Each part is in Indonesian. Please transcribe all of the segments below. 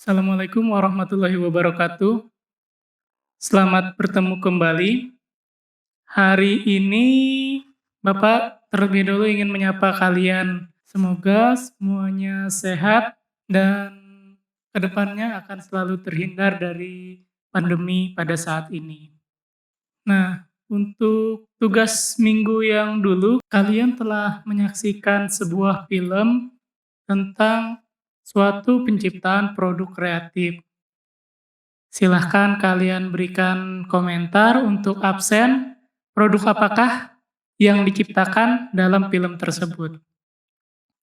Assalamualaikum warahmatullahi wabarakatuh. Selamat bertemu kembali. Hari ini Bapak terlebih dahulu ingin menyapa kalian. Semoga semuanya sehat dan kedepannya akan selalu terhindar dari pandemi pada saat ini. Nah, untuk tugas minggu yang dulu, kalian telah menyaksikan sebuah film tentang suatu penciptaan produk kreatif. Silahkan kalian berikan komentar untuk absen, produk apakah yang diciptakan dalam film tersebut.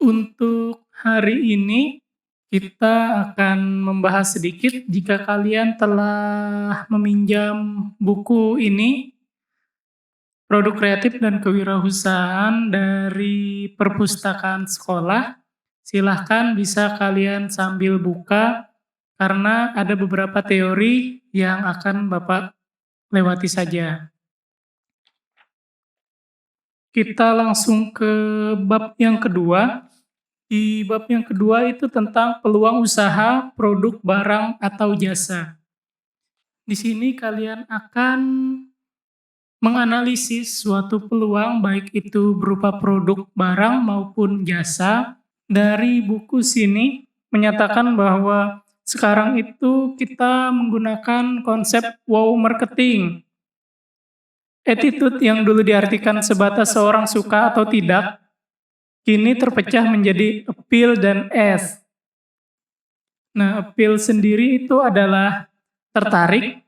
Untuk hari ini, kita akan membahas sedikit jika kalian telah meminjam buku ini, produk kreatif dan kewirausahaan dari perpustakaan sekolah. Silahkan bisa kalian sambil buka karena ada beberapa teori yang akan Bapak lewati saja. Kita langsung ke bab yang kedua. Di bab yang kedua itu tentang peluang usaha, produk, barang, atau jasa. Di sini kalian akan menganalisis suatu peluang baik itu berupa produk, barang, maupun jasa. Dari buku sini menyatakan bahwa sekarang itu kita menggunakan konsep wow marketing. Attitude yang dulu diartikan sebatas seorang suka atau tidak, kini terpecah menjadi appeal dan as. Nah, appeal sendiri itu adalah tertarik.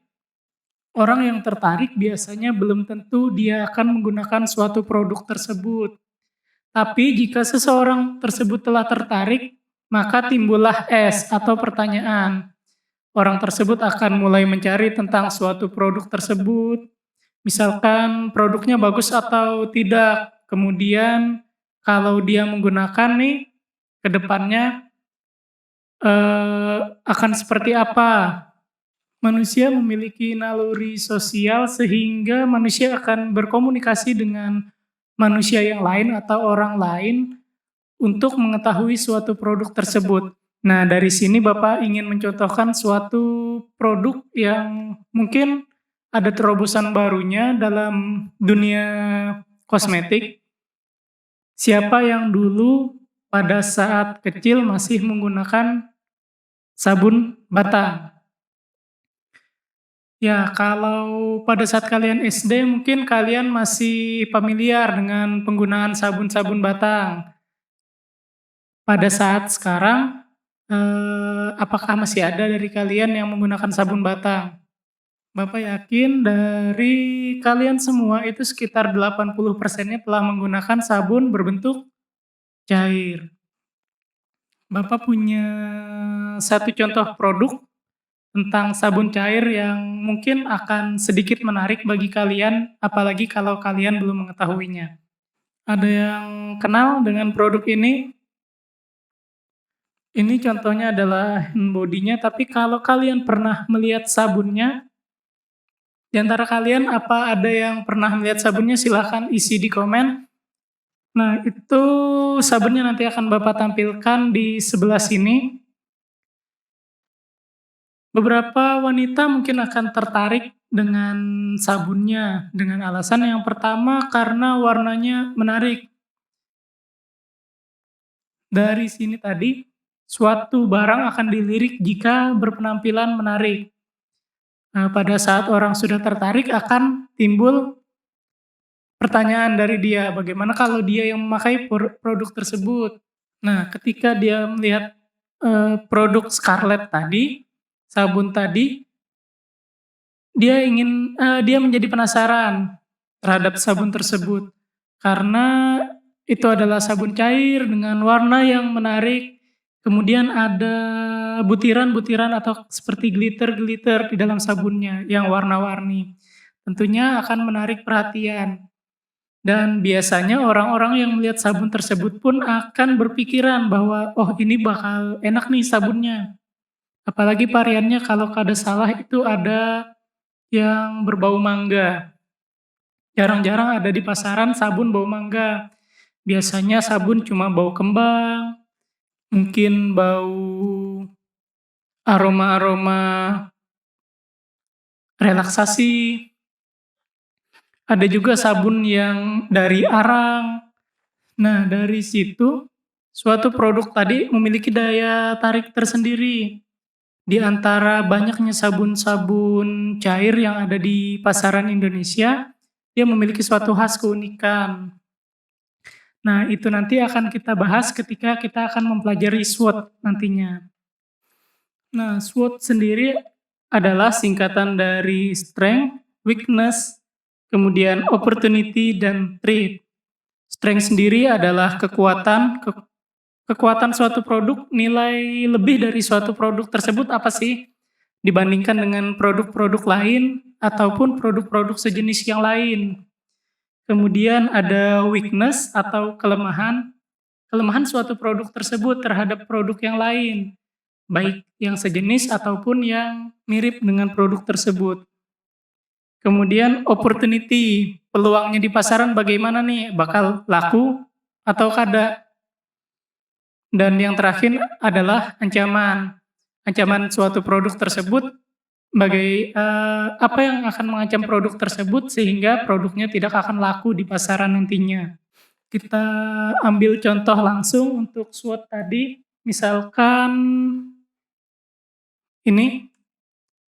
Orang yang tertarik biasanya belum tentu dia akan menggunakan suatu produk tersebut. Tapi jika seseorang tersebut telah tertarik, maka timbullah as atau pertanyaan. Orang tersebut akan mulai mencari tentang suatu produk tersebut. Misalkan produknya bagus atau tidak. Kemudian kalau dia menggunakan nih ke depannya akan seperti apa? Manusia memiliki naluri sosial sehingga manusia akan berkomunikasi dengan manusia yang lain atau orang lain untuk mengetahui suatu produk tersebut. Nah, dari sini Bapak ingin mencontohkan suatu produk yang mungkin ada terobosan barunya dalam dunia kosmetik. Siapa yang dulu pada saat kecil masih menggunakan sabun batang? Ya, kalau pada saat kalian SD mungkin kalian masih familiar dengan penggunaan sabun-sabun batang. Pada saat sekarang, apakah masih ada dari kalian yang menggunakan sabun batang? Bapak yakin dari kalian semua itu sekitar 80%-nya telah menggunakan sabun berbentuk cair. Bapak punya satu contoh produk tentang sabun cair yang mungkin akan sedikit menarik bagi kalian, apalagi kalau kalian belum mengetahuinya. Ada yang kenal dengan produk ini? Ini contohnya adalah hand body-nya, tapi kalau kalian pernah melihat sabunnya, di antara kalian apa ada yang pernah melihat sabunnya silahkan isi di komen. Nah, itu sabunnya nanti akan Bapak tampilkan di sebelah sini. Beberapa wanita mungkin akan tertarik dengan sabunnya, dengan alasan yang pertama karena warnanya menarik. Dari sini tadi, suatu barang akan dilirik jika berpenampilan menarik. Nah, pada saat orang sudah tertarik akan timbul pertanyaan dari dia, bagaimana kalau dia yang memakai produk tersebut? Nah, ketika dia melihat produk Scarlett tadi, sabun tadi, dia menjadi penasaran terhadap sabun tersebut. Karena itu adalah sabun cair dengan warna yang menarik, kemudian ada butiran-butiran atau seperti glitter-glitter di dalam sabunnya yang warna-warni. Tentunya akan menarik perhatian. Dan biasanya orang-orang yang melihat sabun tersebut pun akan berpikiran bahwa, "Oh, ini bakal enak nih sabunnya." Apalagi variannya kalau kada salah itu ada yang berbau mangga. Jarang-jarang ada di pasaran sabun bau mangga. Biasanya sabun cuma bau kembang, mungkin bau aroma-aroma relaksasi, ada juga sabun yang dari arang. Nah, dari situ, suatu produk tadi memiliki daya tarik tersendiri. Di antara banyaknya sabun-sabun cair yang ada di pasaran Indonesia, dia memiliki suatu khas keunikan. Nah, itu nanti akan kita bahas ketika kita akan mempelajari SWOT nantinya. Nah, SWOT sendiri adalah singkatan dari strength, weakness, kemudian opportunity, dan threat. Strength sendiri adalah kekuatan suatu produk, nilai lebih dari suatu produk tersebut apa sih dibandingkan dengan produk-produk lain ataupun produk-produk sejenis yang lain. Kemudian ada weakness atau kelemahan, kelemahan suatu produk tersebut terhadap produk yang lain, baik yang sejenis ataupun yang mirip dengan produk tersebut. Kemudian opportunity, peluangnya di pasaran bagaimana nih, bakal laku atau kada. Dan yang terakhir adalah ancaman. Ancaman suatu produk tersebut apa yang akan mengancam produk tersebut sehingga produknya tidak akan laku di pasaran nantinya. Kita ambil contoh langsung untuk SWOT tadi, misalkan ini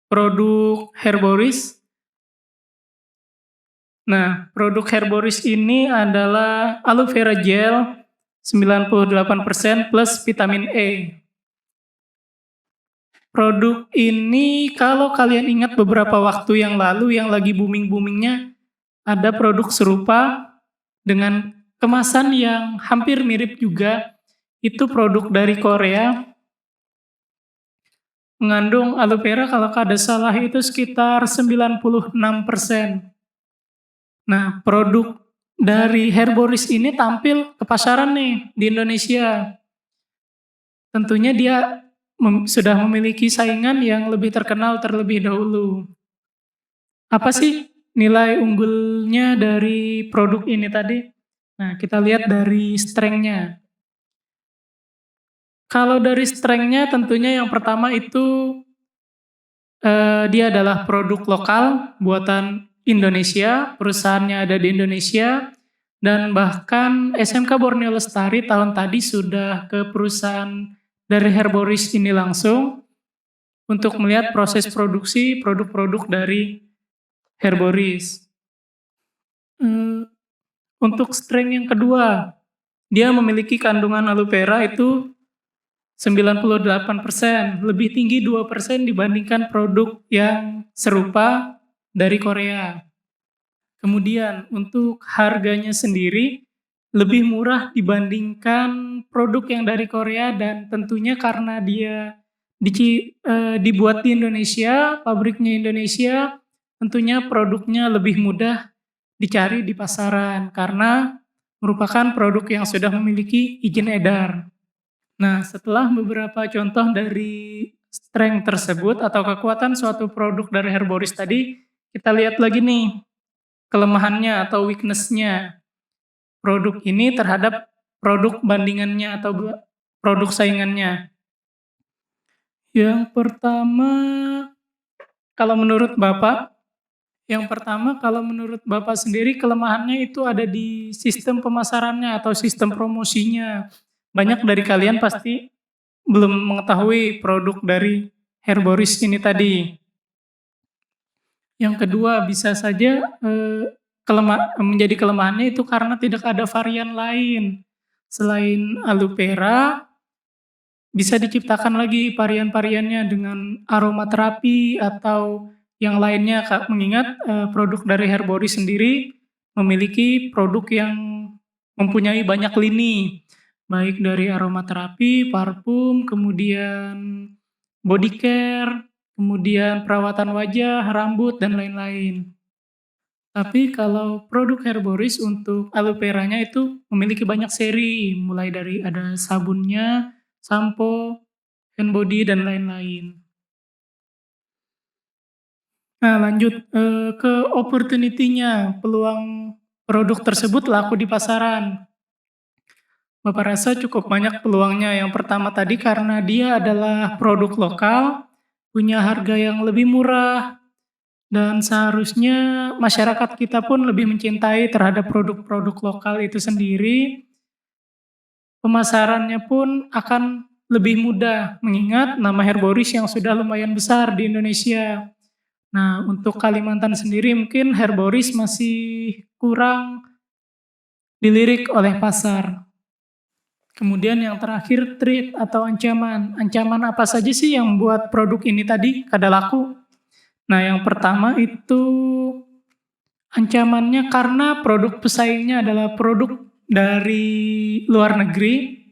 produk Herboris. Nah, produk Herboris ini adalah aloe vera gel 98% plus vitamin E. Produk ini kalau kalian ingat beberapa waktu yang lalu yang lagi booming-boomingnya, ada produk serupa dengan kemasan yang hampir mirip juga. Itu produk dari Korea, mengandung aloe vera kalau kada salah itu sekitar 96%. Nah, produk dari Herboris ini tampil ke pasaran nih di Indonesia. Tentunya dia sudah memiliki saingan yang lebih terkenal terlebih dahulu. Apa sih nilai unggulnya dari produk ini tadi? Nah, kita lihat dari strength-nya. Kalau dari strength-nya tentunya yang pertama itu dia adalah produk lokal buatan Indonesia, perusahaannya ada di Indonesia, dan bahkan SMK Borneo Lestari tahun tadi sudah ke perusahaan dari Herboris ini langsung untuk melihat proses produksi produk-produk dari Herboris. Untuk strength yang kedua, dia memiliki kandungan aloe vera itu 98%, lebih tinggi 2% dibandingkan produk yang serupa dari Korea. Kemudian untuk harganya sendiri lebih murah dibandingkan produk yang dari Korea dan tentunya karena dia dibuat di Indonesia, pabriknya Indonesia, tentunya produknya lebih mudah dicari di pasaran karena merupakan produk yang sudah memiliki izin edar. Nah, setelah beberapa contoh dari strength tersebut atau kekuatan suatu produk dari Herboris tadi, kita lihat lagi nih kelemahannya atau weakness-nya produk ini terhadap produk bandingannya atau produk saingannya. Yang pertama, kalau menurut Bapak, kalau menurut Bapak sendiri kelemahannya itu ada di sistem pemasarannya atau sistem promosinya. Banyak dari kalian pasti belum mengetahui produk dari Herboris ini tadi. Yang kedua bisa saja menjadi kelemahannya itu karena tidak ada varian lain. Selain aloe vera, bisa diciptakan lagi varian-variannya dengan aromaterapi atau yang lainnya, Kak. Mengingat produk dari Herboris sendiri memiliki produk yang mempunyai banyak lini, baik dari aromaterapi, parfum, kemudian body care, kemudian perawatan wajah, rambut, dan lain-lain. Tapi kalau produk Herboris untuk aloe veranya itu memiliki banyak seri, mulai dari ada sabunnya, sampo, hand body, dan lain-lain. Nah, lanjut ke opportunity-nya, peluang produk tersebut laku di pasaran. Bapak rasa cukup banyak peluangnya. Yang pertama tadi karena dia adalah produk lokal, punya harga yang lebih murah, dan seharusnya masyarakat kita pun lebih mencintai terhadap produk-produk lokal itu sendiri. Pemasarannya pun akan lebih mudah, mengingat nama Herboris yang sudah lumayan besar di Indonesia. Nah, untuk Kalimantan sendiri mungkin Herboris masih kurang dilirik oleh pasar. Kemudian yang terakhir threat atau ancaman. Ancaman apa saja sih yang membuat produk ini tadi kada laku? Nah, yang pertama itu ancamannya karena produk pesaingnya adalah produk dari luar negeri,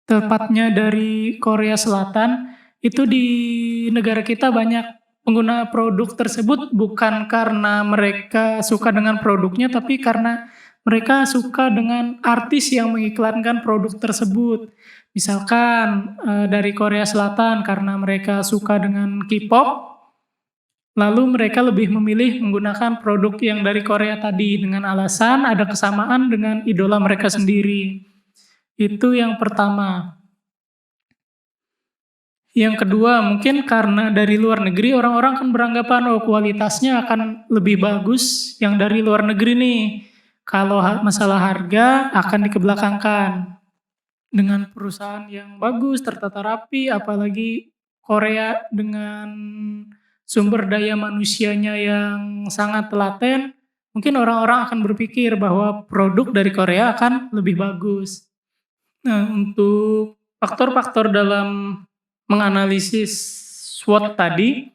tepatnya dari Korea Selatan. Itu di negara kita banyak pengguna produk tersebut bukan karena mereka suka dengan produknya, tapi karena mereka suka dengan artis yang mengiklankan produk tersebut. Misalkan dari Korea Selatan karena mereka suka dengan K-pop, lalu mereka lebih memilih menggunakan produk yang dari Korea tadi dengan alasan ada kesamaan dengan idola mereka sendiri. Itu yang pertama. Yang kedua, mungkin karena dari luar negeri orang-orang kan beranggapan oh kualitasnya akan lebih bagus yang dari luar negeri nih. Kalau masalah harga akan dikebelakangkan dengan perusahaan yang bagus, tertata rapi, apalagi Korea dengan sumber daya manusianya yang sangat telaten, mungkin orang-orang akan berpikir bahwa produk dari Korea akan lebih bagus. Nah, untuk faktor-faktor dalam menganalisis SWOT tadi,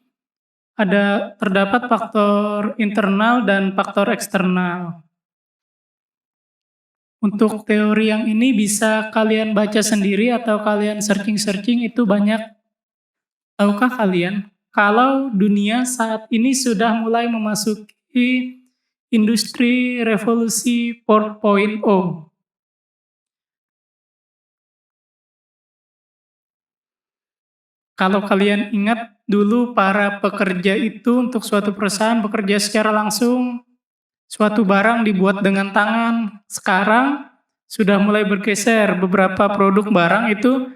terdapat faktor internal dan faktor eksternal. Untuk teori yang ini bisa kalian baca sendiri atau kalian searching-searching itu banyak. Tahukah kalian kalau dunia saat ini sudah mulai memasuki industri revolusi 4.0? Kalau kalian ingat dulu para pekerja itu untuk suatu perusahaan bekerja secara langsung, suatu barang dibuat dengan tangan. Sekarang sudah mulai bergeser, beberapa produk barang itu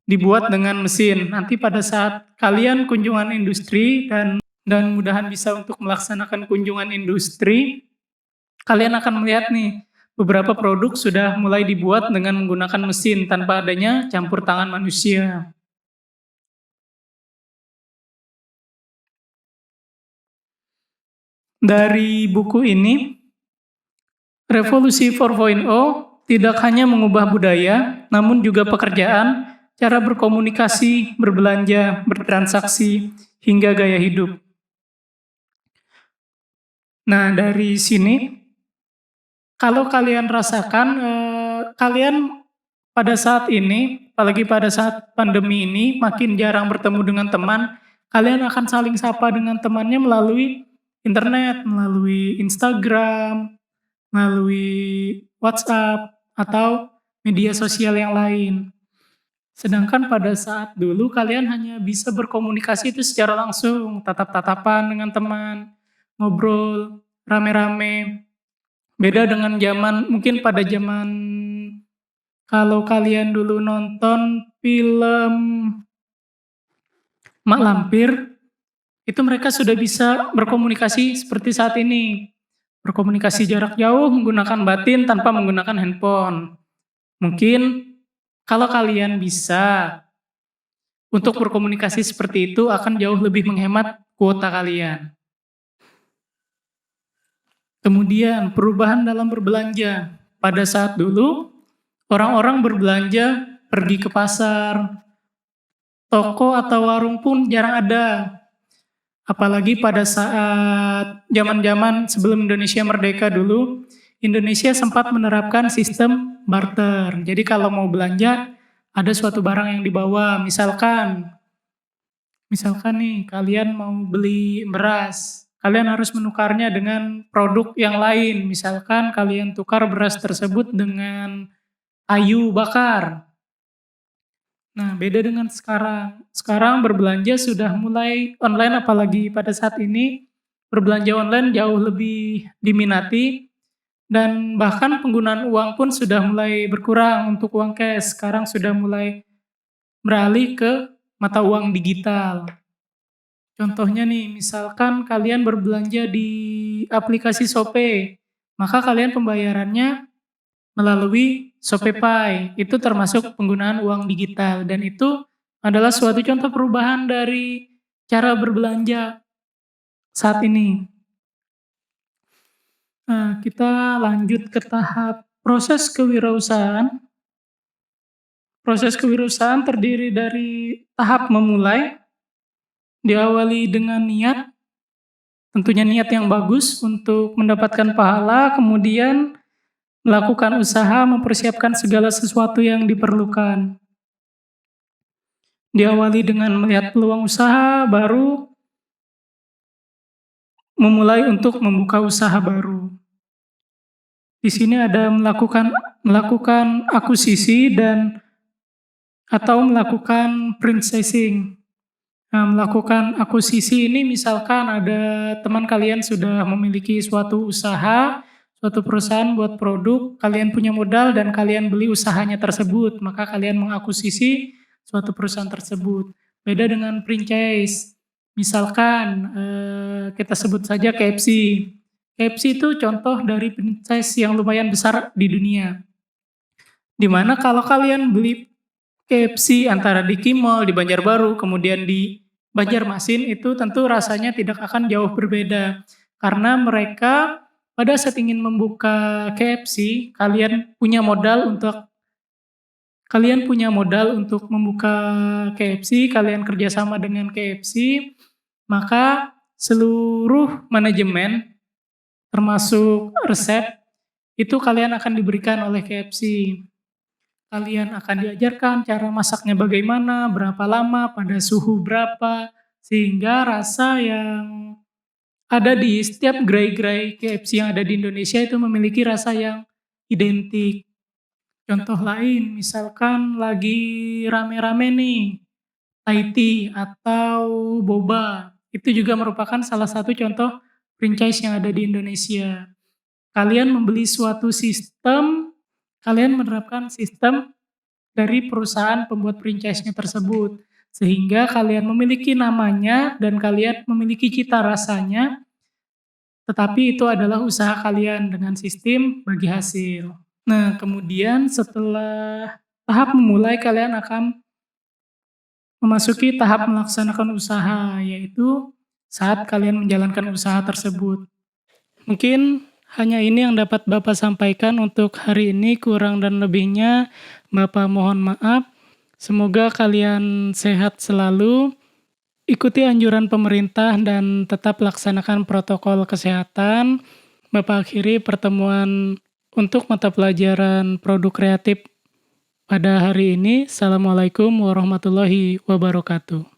dibuat dengan mesin. Nanti pada saat kalian kunjungan industri dan mudahan bisa untuk melaksanakan kunjungan industri, kalian akan melihat nih beberapa produk sudah mulai dibuat dengan menggunakan mesin tanpa adanya campur tangan manusia. Dari buku ini, Revolusi 4.0 tidak hanya mengubah budaya, namun juga pekerjaan, cara berkomunikasi, berbelanja, bertransaksi, hingga gaya hidup. Nah, dari sini, kalau kalian rasakan, kalian pada saat ini, apalagi pada saat pandemi ini, makin jarang bertemu dengan teman, kalian akan saling sapa dengan temannya melalui internet, melalui Instagram, melalui WhatsApp, atau media sosial yang lain. Sedangkan pada saat dulu kalian hanya bisa berkomunikasi itu secara langsung, tatap-tatapan dengan teman, ngobrol, rame-rame. Beda dengan mungkin pada zaman kalau kalian dulu nonton film Mak Lampir, itu mereka sudah bisa berkomunikasi seperti saat ini. Berkomunikasi jarak jauh menggunakan batin tanpa menggunakan handphone. Mungkin kalau kalian bisa untuk berkomunikasi seperti itu akan jauh lebih menghemat kuota kalian. Kemudian perubahan dalam berbelanja. Pada saat dulu, orang-orang berbelanja pergi ke pasar, toko atau warung pun jarang ada. Apalagi pada saat zaman-zaman sebelum Indonesia merdeka dulu, Indonesia sempat menerapkan sistem barter. Jadi kalau mau belanja, ada suatu barang yang dibawa. Misalkan nih kalian mau beli beras, kalian harus menukarnya dengan produk yang lain. Misalkan kalian tukar beras tersebut dengan kayu bakar. Nah, beda dengan sekarang. Sekarang berbelanja sudah mulai online, apalagi pada saat ini berbelanja online jauh lebih diminati dan bahkan penggunaan uang pun sudah mulai berkurang untuk uang cash, sekarang sudah mulai beralih ke mata uang digital. Contohnya nih, misalkan kalian berbelanja di aplikasi Shopee, maka kalian pembayarannya melalui ShopeePay, itu termasuk penggunaan uang digital dan itu adalah suatu contoh perubahan dari cara berbelanja saat ini. Nah, kita lanjut ke tahap proses kewirausahaan. Proses kewirausahaan terdiri dari tahap memulai, diawali dengan niat, tentunya niat yang bagus untuk mendapatkan pahala, kemudian melakukan usaha, mempersiapkan segala sesuatu yang diperlukan. Diawali dengan melihat peluang usaha, baru memulai untuk membuka usaha baru. Di sini ada melakukan akuisisi dan atau melakukan franchising. Nah, melakukan akuisisi ini misalkan ada teman kalian sudah memiliki suatu usaha, suatu perusahaan buat produk, kalian punya modal dan kalian beli usahanya tersebut, maka kalian mengakuisisi suatu perusahaan tersebut. Beda dengan franchise. Misalkan kita sebut saja KFC. KFC itu contoh dari franchise yang lumayan besar di dunia. Dimana kalau kalian beli KFC antara di Kimol, di Banjarbaru, kemudian di Banjarmasin itu tentu rasanya tidak akan jauh berbeda. Karena mereka pada saat ingin membuka KFC, kalian punya modal untuk membuka KFC, kalian kerjasama dengan KFC, maka seluruh manajemen termasuk resep itu kalian akan diberikan oleh KFC. Kalian akan diajarkan cara masaknya bagaimana, berapa lama, pada suhu berapa, sehingga rasa yang ada di setiap gerai-gerai KFC yang ada di Indonesia itu memiliki rasa yang identik. Contoh lain, misalkan lagi rame-rame nih, Thai tea atau boba, itu juga merupakan salah satu contoh franchise yang ada di Indonesia. Kalian membeli suatu sistem, kalian menerapkan sistem dari perusahaan pembuat franchise-nya tersebut. Sehingga kalian memiliki namanya dan kalian memiliki cita rasanya, tetapi itu adalah usaha kalian dengan sistem bagi hasil. Nah, kemudian setelah tahap memulai, kalian akan memasuki tahap melaksanakan usaha, yaitu saat kalian menjalankan usaha tersebut. Mungkin hanya ini yang dapat Bapak sampaikan untuk hari ini, kurang dan lebihnya Bapak mohon maaf. Semoga kalian sehat selalu, ikuti anjuran pemerintah dan tetap laksanakan protokol kesehatan. Bapak akhiri pertemuan untuk mata pelajaran produk kreatif pada hari ini. Assalamualaikum warahmatullahi wabarakatuh.